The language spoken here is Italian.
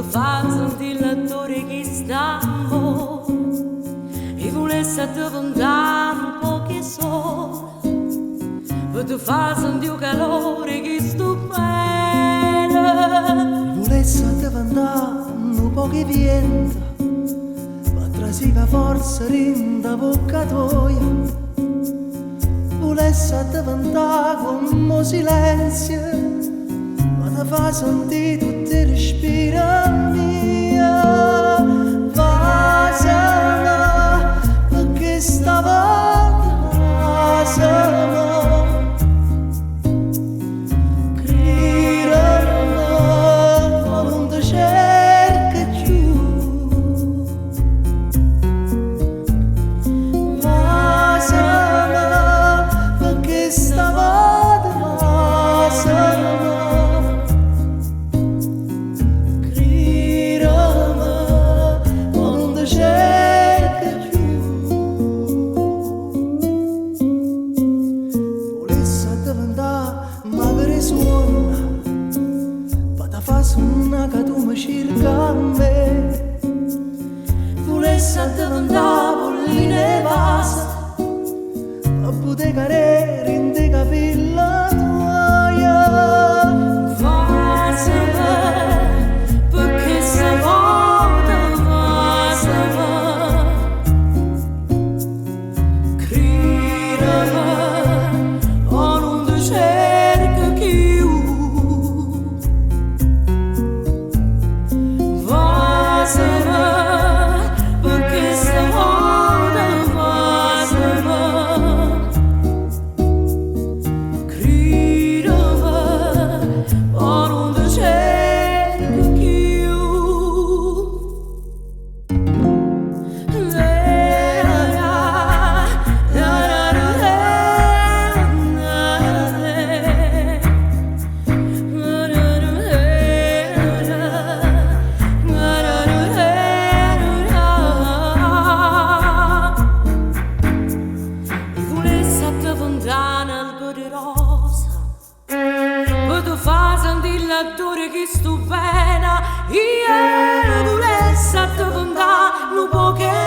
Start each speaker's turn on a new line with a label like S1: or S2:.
S1: ti fa sentire l'attore che stampo e volesse diventare un po' che so, per ti fa sentire il calore che sto bene.
S2: Volesse diventare un po' che viento, ma trasiva forza rinda bocca tua. Volesse diventare come silenzio, ma ti fa sentire tutti i respiri mia. Vasana, perché stavolta vasana. Gridami, non ti cerca più. Vasana, perché stavolta vasana. Suona che tu mi cerca a me.
S1: Volesse diventare polline vasa,
S2: a poter cadere in te capelli tuoi.
S1: vasama, perché stavolta vasama. Gridami, oh non ti cerca più. Perché stavolta vasama. Gridami, oh non ti cerca più. L'attore che sto bene, io volesse diventare un po' che